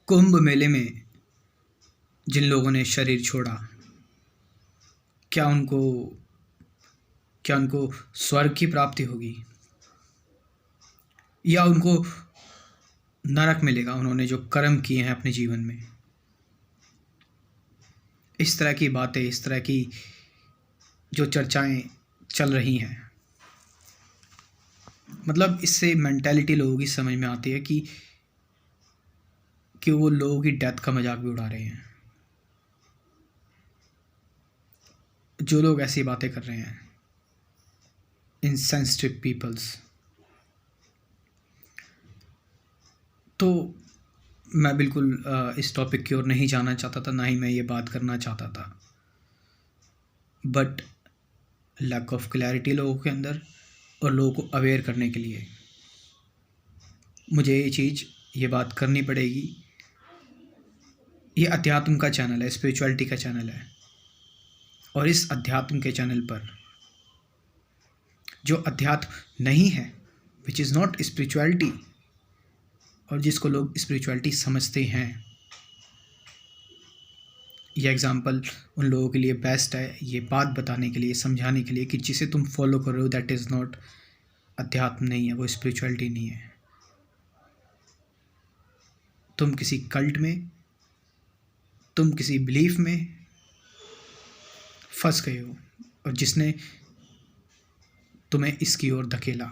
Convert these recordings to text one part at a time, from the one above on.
कुंभ मेले में जिन लोगों ने शरीर छोड़ा, क्या उनको स्वर्ग की प्राप्ति होगी या उनको नरक मिलेगा, उन्होंने जो कर्म किए हैं अपने जीवन में? इस तरह की बातें, इस तरह की जो चर्चाएं चल रही हैं, मतलब इससे मेंटालिटी लोगों की समझ में आती है कि वो लोगों की डेथ का मजाक भी उड़ा रहे हैं। जो लोग ऐसी बातें कर रहे हैं, इनसेंसिटिव पीपल्स। तो मैं बिल्कुल इस टॉपिक की ओर नहीं जाना चाहता था, ना ही मैं ये बात करना चाहता था, बट लैक ऑफ क्लैरिटी लोगों के अंदर और लोगों को अवेयर करने के लिए मुझे ये बात करनी पड़ेगी। ये अध्यात्म का चैनल है, स्पिरिचुअलिटी का चैनल है, और इस अध्यात्म के चैनल पर जो अध्यात्म नहीं है, विच इज़ नॉट स्पिरिचुअलिटी, और जिसको लोग स्पिरिचुअलिटी समझते हैं, यह एग्जाम्पल उन लोगों के लिए बेस्ट है, ये बात बताने के लिए, समझाने के लिए कि जिसे तुम फॉलो कर रहे हो दैट इज़ नॉट अध्यात्म, नहीं है, वो स्पिरिचुअलिटी नहीं है। तुम किसी कल्ट में, तुम किसी बिलीफ में फंस गए हो, और जिसने तुम्हें इसकी ओर धकेला।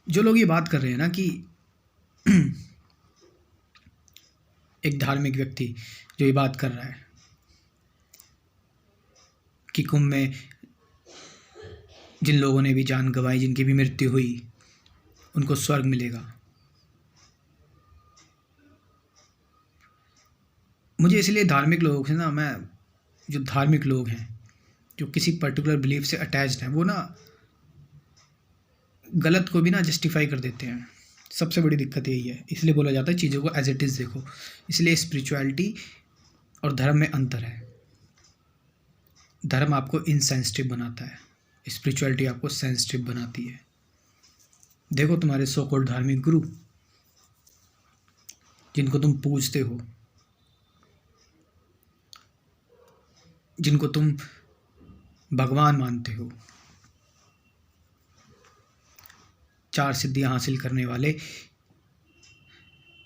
जो लोग ये बात कर रहे हैं ना कि एक धार्मिक व्यक्ति जो ये बात कर रहा है कि कुंभ में जिन लोगों ने भी जान गंवाई, जिनकी भी मृत्यु हुई, उनको स्वर्ग मिलेगा। मुझे इसलिए धार्मिक लोगों से ना, मैं जो धार्मिक लोग हैं जो किसी पर्टिकुलर बिलीफ से अटैच्ड हैं, वो ना गलत को भी ना जस्टिफाई कर देते हैं। सबसे बड़ी दिक्कत यही है। इसलिए बोला जाता है चीज़ों को एज इट इज़ देखो। इसलिए स्पिरिचुअलिटी और धर्म में अंतर है। धर्म आपको इनसेंसिटिव बनाता है, स्पिरिचुअलिटी आपको सेंसिटिव बनाती है। देखो तुम्हारे सो कॉल्ड धार्मिक गुरु जिनको तुम पूजते हो, जिनको तुम भगवान मानते हो, 4 सिद्धियां हासिल करने वाले,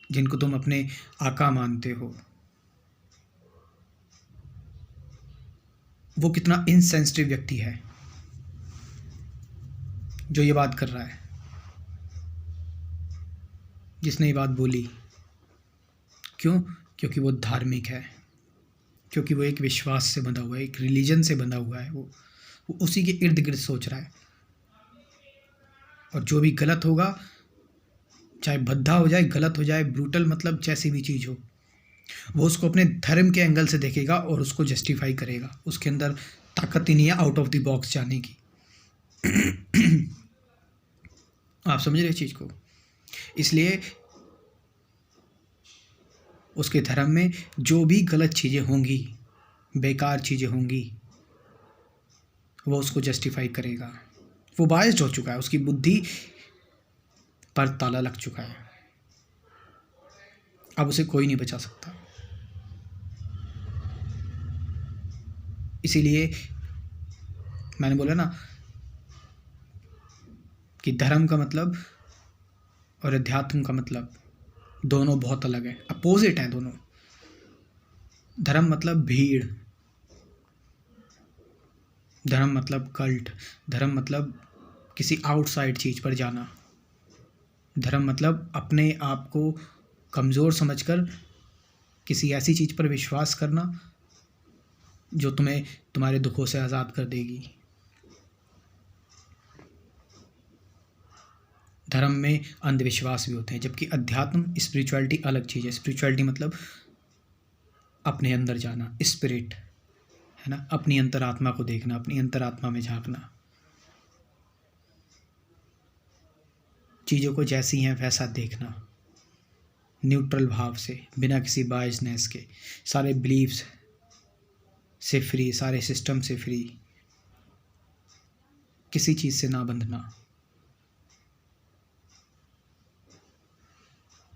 जिनको तुम अपने आका मानते हो, वो कितना इनसेंसिटिव व्यक्ति है जो ये बात कर रहा है, जिसने ये बात बोली। क्यों? क्योंकि वो धार्मिक है, क्योंकि वो एक विश्वास से बंधा हुआ है, एक रिलीजन से बंधा हुआ है। वो उसी के इर्द गिर्द सोच रहा है, और जो भी गलत होगा, चाहे भद्दा हो जाए, गलत हो जाए, ब्रूटल, मतलब जैसी भी चीज़ हो, वो उसको अपने धर्म के एंगल से देखेगा और उसको जस्टिफाई करेगा। उसके अंदर ताकत ही नहीं है आउट ऑफ द बॉक्स जाने की। आप समझ रहे चीज़ को? इसलिए उसके धर्म में जो भी गलत चीज़ें होंगी, बेकार चीज़ें होंगी, वो उसको जस्टिफाई करेगा। वो बायस्ड हो चुका है, उसकी बुद्धि पर ताला लग चुका है, अब उसे कोई नहीं बचा सकता। इसीलिए मैंने बोला ना कि धर्म का मतलब और अध्यात्म का मतलब दोनों बहुत अलग है, अपोजिट हैं दोनों। धर्म मतलब भीड़, धर्म मतलब कल्ट, धर्म मतलब किसी आउटसाइड चीज़ पर जाना, धर्म मतलब अपने आप को कमज़ोर समझकर किसी ऐसी चीज़ पर विश्वास करना जो तुम्हें तुम्हारे दुखों से आज़ाद कर देगी। धर्म में अंधविश्वास भी होते हैं, जबकि अध्यात्म, स्पिरिचुअलिटी अलग चीज़ है। स्पिरिचुअलिटी मतलब अपने अंदर जाना, स्पिरिट है ना, अपनी अंतरात्मा को देखना, अपनी अंतरात्मा में झांकना, चीज़ों को जैसी हैं वैसा देखना, न्यूट्रल भाव से, बिना किसी बायसनेस के, सारे बिलीव्स से फ्री, सारे सिस्टम से फ्री, किसी चीज़ से ना बंधना।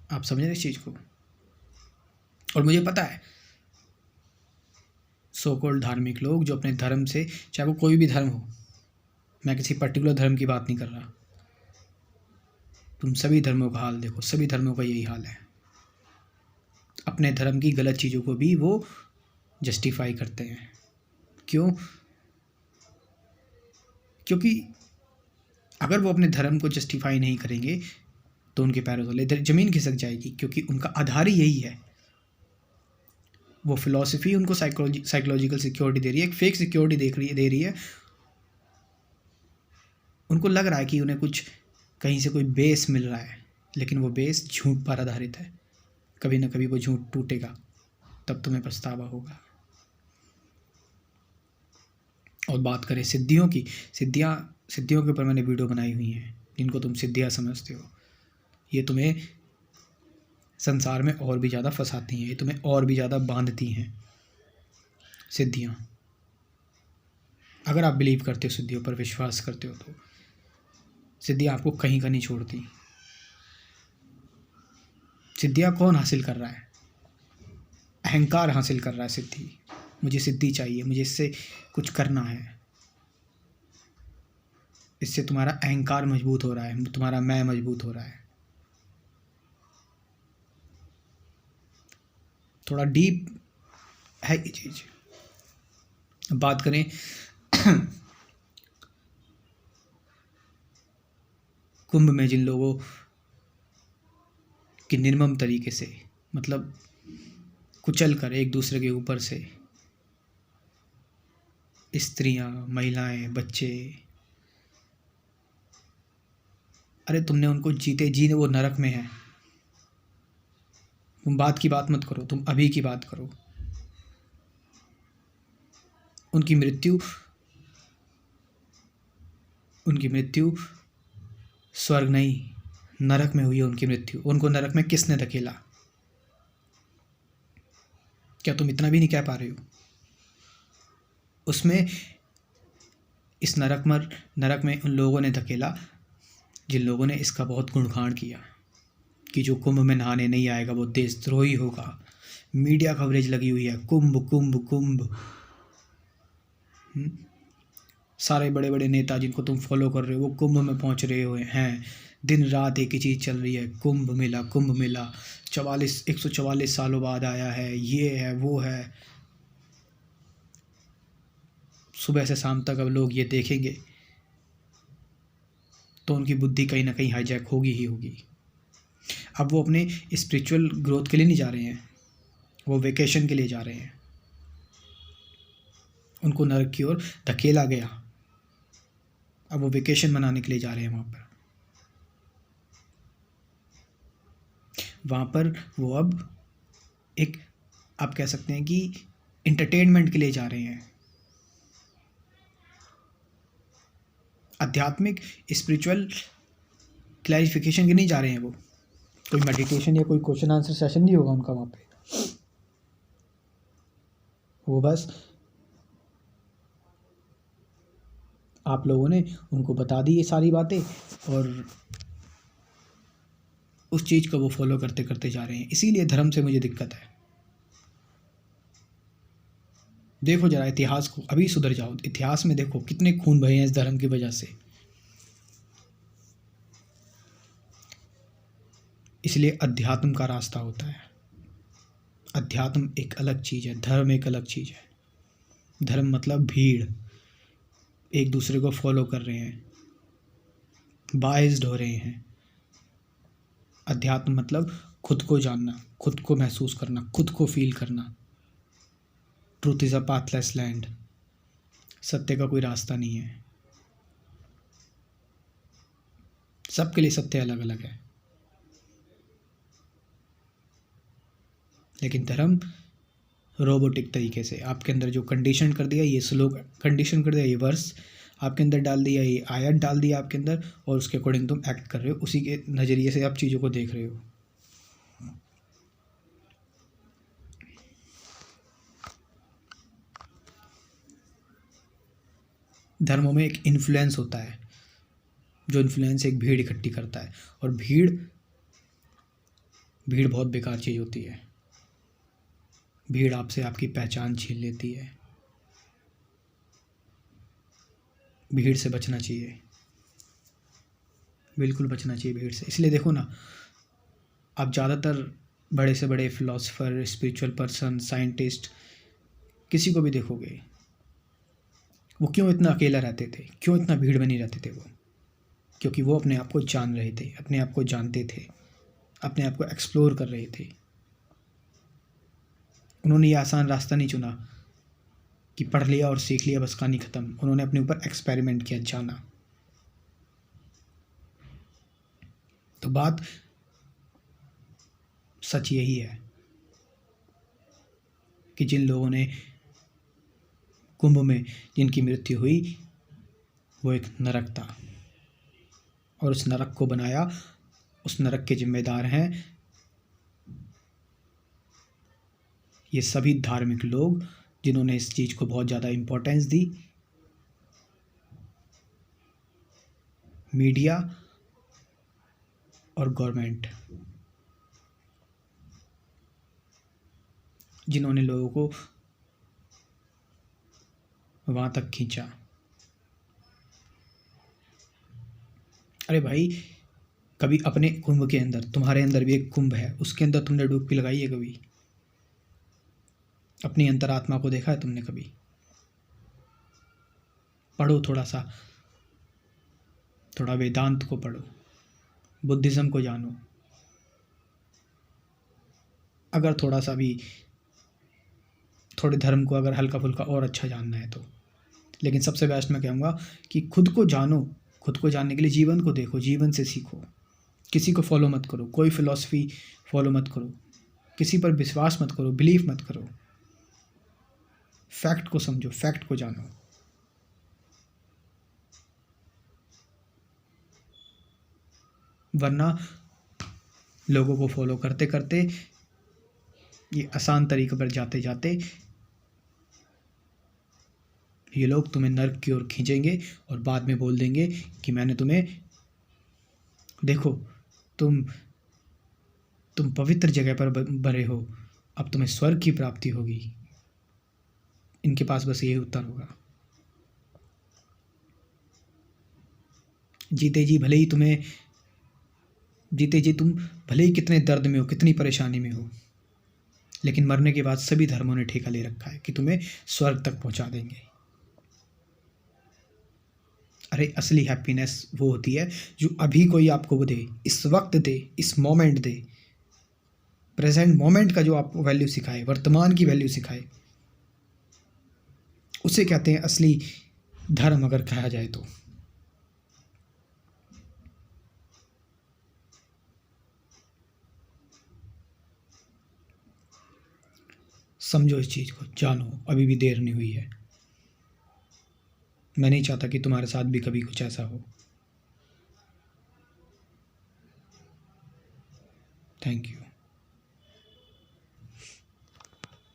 आप समझ रहे इस चीज़ को? और मुझे पता है सो कॉल्ड धार्मिक लोग जो अपने धर्म से, चाहे वो कोई भी धर्म हो, मैं किसी पर्टिकुलर धर्म की बात नहीं कर रहा, तुम सभी धर्मों का हाल देखो, सभी धर्मों का यही हाल है। अपने धर्म की गलत चीज़ों को भी वो जस्टिफाई करते हैं। क्यों? क्योंकि अगर वो अपने धर्म को जस्टिफाई नहीं करेंगे तो उनके पैरों तले ज़मीन खिसक जाएगी, क्योंकि उनका आधार ही यही है। वो फिलॉसफी उनको साइकोलॉजिकल सिक्योरिटी दे रही है, एक फेक सिक्योरिटी दे रही है। उनको लग रहा है कि उन्हें कुछ कहीं से कोई बेस मिल रहा है, लेकिन वो बेस झूठ पर आधारित है। कभी ना कभी वो झूठ टूटेगा, तब तुम्हें पछतावा होगा। और बात करें सिद्धियों की, सिद्धियों के ऊपर मैंने वीडियो बनाई हुई हैं, जिनको तुम सिद्धियाँ समझते हो। ये तुम्हें संसार में और भी ज़्यादा फंसाती हैं, ये तुम्हें और भी ज़्यादा बांधती हैं सिद्धियाँ। अगर आप बिलीव करते हो, सिद्धियों पर विश्वास करते हो, तो सिद्धियाँ आपको कहीं का नहीं छोड़ती। सिद्धियाँ कौन हासिल कर रहा है? अहंकार हासिल कर रहा है सिद्धि। मुझे सिद्धि चाहिए, मुझे इससे कुछ करना है। इससे तुम्हारा अहंकार मजबूत हो रहा है, तुम्हारा मैं मजबूत हो रहा है। थोड़ा डीप है ये चीज़। बात करें कुंभ में जिन लोगों की निर्मम तरीके से, मतलब कुचल कर एक दूसरे के ऊपर से स्त्रियां, महिलाएं, बच्चे, अरे तुमने उनको जीते जी वो नरक में है। तुम बात की बात मत करो, तुम अभी की बात करो। उनकी मृत्यु स्वर्ग नहीं, नरक में हुई है उनकी मृत्यु। उनको नरक में किसने धकेला? क्या तुम इतना भी नहीं कह पा रहे हो? उसमें इस नरक में उन लोगों ने धकेला जिन लोगों ने इसका बहुत गुणगान किया कि जो कुंभ में नहाने नहीं आएगा वो देशद्रोही होगा। मीडिया कवरेज लगी हुई है, कुंभ कुंभ कुंभ। सारे बड़े बड़े नेता जिनको तुम फॉलो कर रहे हो वो कुंभ में पहुंच रहे हुए हैं। दिन रात एक ही चीज़ चल रही है, कुंभ मेला कुंभ मेला। 144 सालों बाद आया है, ये है वो है। सुबह से शाम तक अब लोग ये देखेंगे तो उनकी बुद्धि कहीं ना कहीं हाईजैक होगी ही होगी। अब वो अपने स्पिरिचुअल ग्रोथ के लिए नहीं जा रहे हैं, वो वेकेशन के लिए जा रहे हैं। उनको नरक की ओर धकेला गया, अब वो वेकेशन मनाने के लिए जा रहे हैं वहाँ पर वो अब एक, आप कह सकते हैं कि इंटरटेनमेंट के लिए जा रहे हैं। आध्यात्मिक स्पिरिचुअल क्लैरिफिकेशन के नहीं जा रहे हैं वो। कोई मेडिटेशन या कोई क्वेश्चन आंसर सेशन नहीं होगा उनका वहाँ पे। वो बस आप लोगों ने उनको बता दी ये सारी बातें और उस चीज़ को वो फॉलो करते करते जा रहे हैं। इसीलिए धर्म से मुझे दिक्कत है। देखो जरा इतिहास को, अभी सुधर जाओ। इतिहास में देखो कितने खून बहे हैं इस धर्म की वजह से। इसलिए अध्यात्म का रास्ता होता है। अध्यात्म एक अलग चीज़ है, धर्म एक अलग चीज़ है। धर्म मतलब भीड़, एक दूसरे को फॉलो कर रहे हैं, बाइज्ड हो रहे हैं। अध्यात्म मतलब खुद को जानना, खुद को महसूस करना, खुद को फील करना। Truth is a pathless land. सत्य का कोई रास्ता नहीं है, सबके लिए सत्य अलग अलग है। लेकिन धर्म रोबोटिक तरीके से आपके अंदर जो कंडीशन कर दिया, ये श्लोक कंडीशन कर दिया, ये वर्स आपके अंदर डाल दिया, ये आयत डाल दिया आपके अंदर, और उसके अकॉर्डिंग तुम एक्ट कर रहे हो, उसी के नज़रिए से आप चीज़ों को देख रहे हो। धर्मों में एक इन्फ्लुएंस होता है, जो इन्फ्लुएंस एक भीड़ इकट्ठी करता है, और भीड़ बहुत बेकार चीज़ होती है। भीड़ आपसे आपकी पहचान छीन लेती है। भीड़ से बचना चाहिए, बिल्कुल बचना चाहिए भीड़ से। इसलिए देखो ना, आप ज़्यादातर बड़े से बड़े फिलोसोफर, स्पिरिचुअल पर्सन, साइंटिस्ट, किसी को भी देखोगे, वो क्यों इतना अकेला रहते थे, क्यों इतना भीड़ में नहीं रहते थे वो? क्योंकि वो अपने आप को जान रहे थे, अपने आप को जानते थे, अपने आप को एक्सप्लोर कर रहे थे। उन्होंने ये आसान रास्ता नहीं चुना कि पढ़ लिया और सीख लिया बस कहानी ख़त्म। उन्होंने अपने ऊपर एक्सपेरिमेंट किया, जाना। तो बात सच यही है कि जिन लोगों ने कुंभ में जिनकी मृत्यु हुई, वो एक नरक था, और उस नरक को बनाया, उस नरक के जिम्मेदार हैं ये सभी धार्मिक लोग जिन्होंने इस चीज़ को बहुत ज़्यादा इम्पोर्टेंस दी। मीडिया और गवर्नमेंट, जिन्होंने लोगों को वहाँ तक खींचा। अरे भाई, कभी अपने कुंभ के अंदर, तुम्हारे अंदर भी एक कुंभ है, उसके अंदर तुमने डुबकी लगाई है कभी? अपनी अंतरात्मा को देखा है तुमने कभी? पढ़ो थोड़ा सा, थोड़ा वेदांत को पढ़ो, बुद्धिज़्म को जानो, अगर थोड़ा सा भी, थोड़े धर्म को अगर हल्का फुल्का और अच्छा जानना है तो। लेकिन सबसे बेस्ट मैं कहूँगा कि खुद को जानो। खुद को जानने के लिए जीवन को देखो, जीवन से सीखो। किसी को फॉलो मत करो, कोई फिलॉसफी फॉलो मत करो, किसी पर विश्वास मत करो, बिलीव मत करो। फैक्ट को समझो, फैक्ट को जानो। वरना लोगों को फॉलो करते करते, ये आसान तरीके पर जाते जाते, ये लोग तुम्हें नर्क की ओर खींचेंगे और बाद में बोल देंगे कि मैंने तुम्हें, देखो तुम पवित्र जगह पर बड़े हो, अब तुम्हें स्वर्ग की प्राप्ति होगी। इनके पास बस यही उत्तर होगा। जीते जी तुम भले ही कितने दर्द में हो, कितनी परेशानी में हो, लेकिन मरने के बाद सभी धर्मों ने ठेका ले रखा है कि तुम्हें स्वर्ग तक पहुंचा देंगे। अरे असली हैप्पीनेस वो होती है जो अभी कोई आपको वो दे, इस वक्त दे, इस मोमेंट दे, प्रेजेंट मोमेंट का जो आपको वैल्यू सिखाए, वर्तमान की वैल्यू सिखाए, उसे कहते हैं असली धर्म, अगर कहा जाए तो। समझो इस चीज़ को, जानो, अभी भी देर नहीं हुई है। मैं नहीं चाहता कि तुम्हारे साथ भी कभी कुछ ऐसा हो। Thank you.